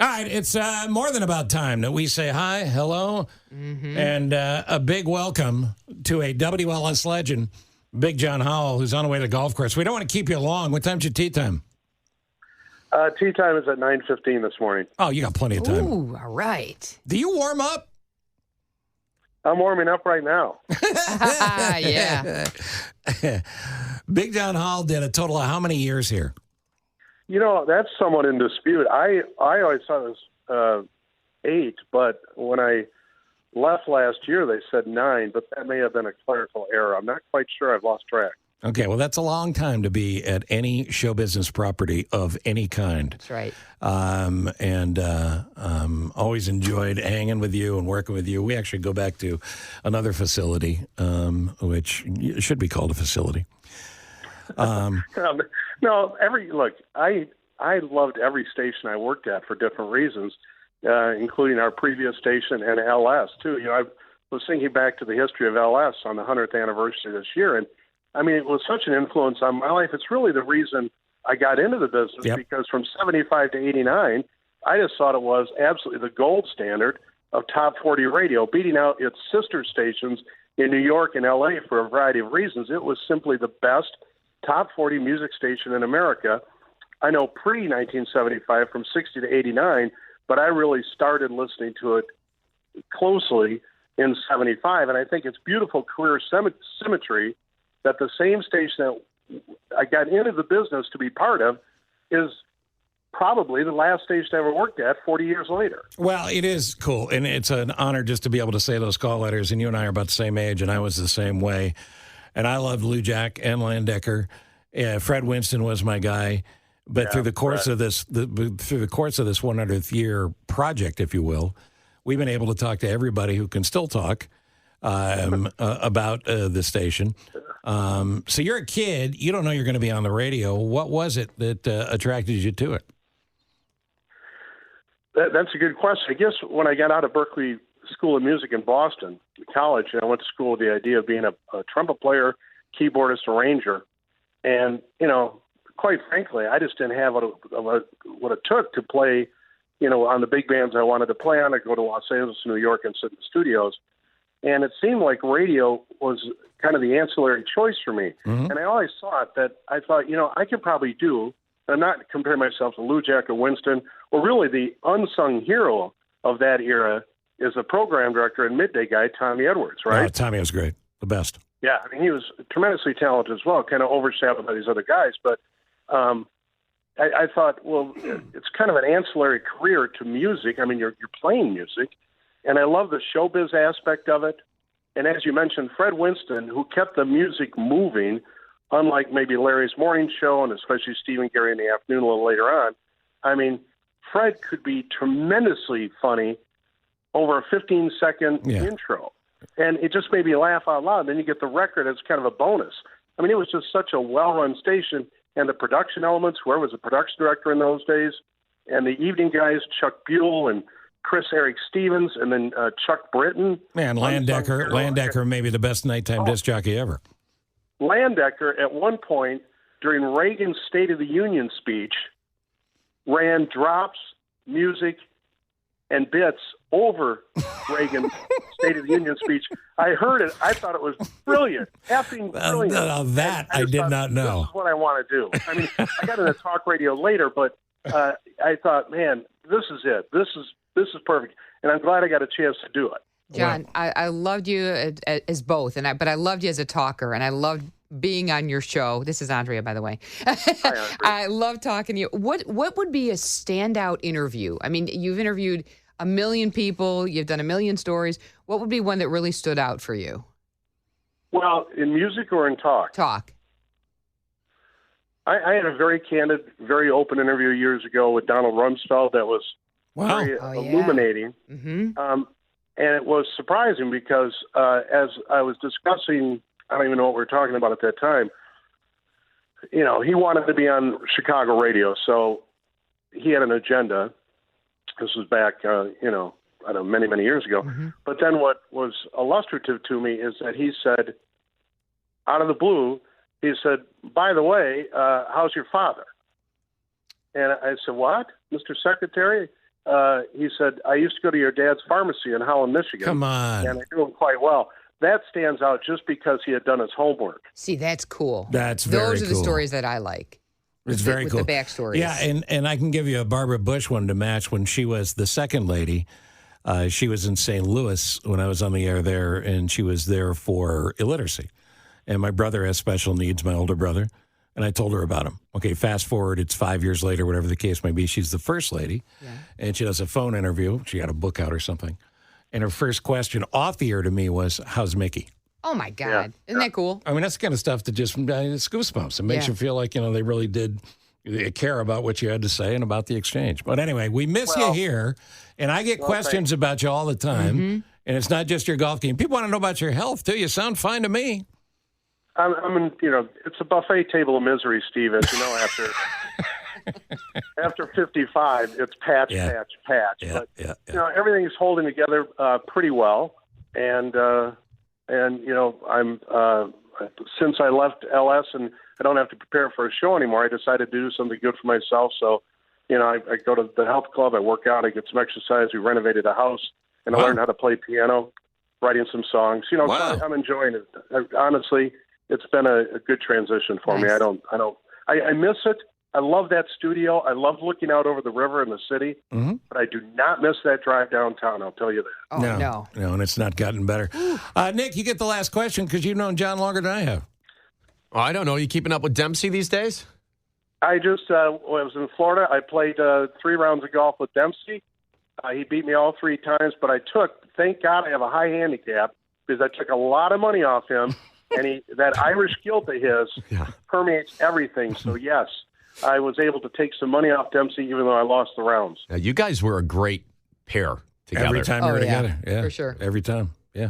All right, it's more than about time that we say hi, hello, and a big welcome to a WLS legend, Big John Howell, who's on the way to the golf course. We don't want to keep you long. What time's your tee time? Tee time is at 9:15 this morning. Oh, you got plenty of time. Ooh, all right. Do you warm up? I'm warming up right now. Yeah. Big John Howell did a total of how many years here? You know, that's somewhat in dispute. I always thought it was 8, but when I left last year, they said 9, but that may have been a clerical error. I'm not quite sure. I've lost track. Okay, well, that's a long time to be at any show business property of any kind. That's right. Always enjoyed hanging with you and working with you. We actually go back to another facility, which should be called a facility. No, I loved every station I worked at for different reasons, including our previous station and LS too. You know, I was thinking back to the history of LS on the 100th anniversary this year, and I mean, it was such an influence on my life. It's really the reason I got into the business, because from 75 to 89, I just thought it was absolutely the gold standard of top 40 radio, beating out its sister stations in New York and LA for a variety of reasons. It was simply the best top 40 music station in America. I know pre-1975 from 60 to 89, but I really started listening to it closely in 75, and I think it's beautiful career symmetry that the same station that I got into the business to be part of is probably the last station I ever worked at 40 years later. Well, it is cool, and it's an honor just to be able to say those call letters, and you and I are about the same age, and I was the same way. And I loved Lou Jack and Landecker. Fred Winston was my guy. But through the course of this, through the course of this 100th year project, if you will, we've been able to talk to everybody who can still talk about the station. So you're a kid. You don't know you're going to be on the radio. What was it that attracted you to it? That's a good question. I guess when I got out of Berklee School of Music in Boston, college, I went to school with the idea of being a trumpet player, keyboardist, arranger. And, you know, quite frankly, I just didn't have what it took to play, you know, on the big bands I wanted to play on. I'd go to Los Angeles, New York, and sit in the studios. And it seemed like radio was kind of the ancillary choice for me. Mm-hmm. And I always thought, you know, I could probably do, and I'm not comparing myself to Lou Jack or Winston, or really the unsung hero of that era is a program director and midday guy, Tommy Edwards, right? Oh, Tommy was great. The best. Yeah, I mean, he was tremendously talented as well, kind of overshadowed by these other guys. But I thought, well, it's kind of an ancillary career to music. I mean, you're playing music. And I love the showbiz aspect of it. And as you mentioned, Fred Winston, who kept the music moving, unlike maybe Larry's morning show and especially Steve and Gary in the afternoon a little later on. I mean, Fred could be tremendously funny over a 15-second intro. And it just made me laugh out loud. Then you get the record as kind of a bonus. I mean, it was just such a well-run station. And the production elements, whoever was the production director in those days, and the evening guys, Chuck Buell and Chris Eric Stevens, and then Chuck Britton. Man, Landecker may be the best nighttime disc jockey ever. Landecker, at one point, during Reagan's State of the Union speech, ran drops, music, and bits over Reagan's State of the Union speech. I heard it. I thought it was brilliant. Effing brilliant. That I did not know. This is what I want to do. I mean, I got into talk radio later, but I thought, man, this is it. This is perfect. And I'm glad I got a chance to do it. John, I loved you as both, but I loved you as a talker, and I loved being on your show. This is Andrea, by the way. Hi, I love talking to you. What would be a standout interview? I mean, you've interviewed a million people. You've done a million stories. What would be one that really stood out for you? Well, in music or in talk? Talk. I had a very candid, very open interview years ago with Donald Rumsfeld that was very illuminating. Mm-hmm. And it was surprising because as I was discussing, I don't even know what we were talking about at that time, you know, he wanted to be on Chicago radio, so he had an agenda. This was back, you know, I don't know, many, many years ago. Mm-hmm. But then what was illustrative to me is that he said, out of the blue, he said, by the way, how's your father? And I said, what, Mr. Secretary? he said, I used to go to your dad's pharmacy in Holland, Michigan. Come on. And I knew him quite well. That stands out just because he had done his homework. See, that's cool. That's very Those are the cool. stories that I like. It's very with cool. the backstories. Yeah, and I can give you a Barbara Bush one to match when she was the second lady. She was in St. Louis when I was on the air there, and she was there for illiteracy. And my brother has special needs, my older brother, and I told her about him. Okay, fast forward, it's 5 years later, whatever the case may be. She's the first lady, and she does a phone interview. She had a book out or something. And her first question off the air to me was, how's Mickey? Oh, my God. Isn't that cool? I mean, that's the kind of stuff that just it's goosebumps. It makes you feel like, they really did care about what you had to say and about the exchange. But anyway, we miss you here, and I get questions about you all the time, and it's not just your golf game. People want to know about your health, too. You sound fine to me. I'm in, it's a buffet table of misery, Steve, as you know, after 55, it's patch. Yeah, But, everything's holding together pretty well. And I'm since I left LS and I don't have to prepare for a show anymore, I decided to do something good for myself. So, I go to the health club, I work out, I get some exercise. We renovated a house, and I learned how to play piano, writing some songs. So I'm enjoying it. Honestly, it's been a good transition for me. I miss it. I love that studio. I love looking out over the river and the city, but I do not miss that drive downtown, I'll tell you that. Oh, no. No, and it's not gotten better. Nick, you get the last question because you've known John longer than I have. Oh, I don't know. Are you keeping up with Dempsey these days? I just was in Florida. I played 3 rounds of golf with Dempsey. He beat me all 3 times, but thank God I have a high handicap because I took a lot of money off him, and that Irish gilt of his permeates everything. So, yes, I was able to take some money off Dempsey even though I lost the rounds. Yeah, you guys were a great pair together. Every time we were together. Yeah, for sure. Every time. Yeah.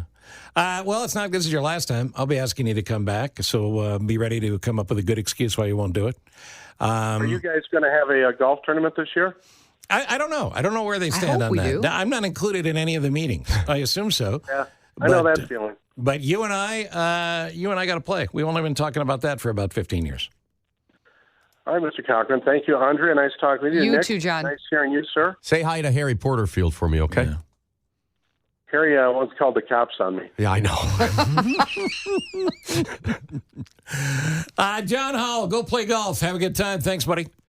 Well, it's not this is your last time. I'll be asking you to come back, so be ready to come up with a good excuse why you won't do it. Are you guys going to have a golf tournament this year? I don't know. I don't know where they stand on that. Do. Now, I'm not included in any of the meetings. I assume so. Yeah, I know that feeling. But you and I got to play. We've only been talking about that for about 15 years. All right, Mr. Cochran. Thank you, Andrea. Nice talking with you. You Nick, too, John. Nice hearing you, sir. Say hi to Harry Porterfield for me, okay? Yeah. Harry once called the cops on me. Yeah, I know. John Howell, go play golf. Have a good time. Thanks, buddy.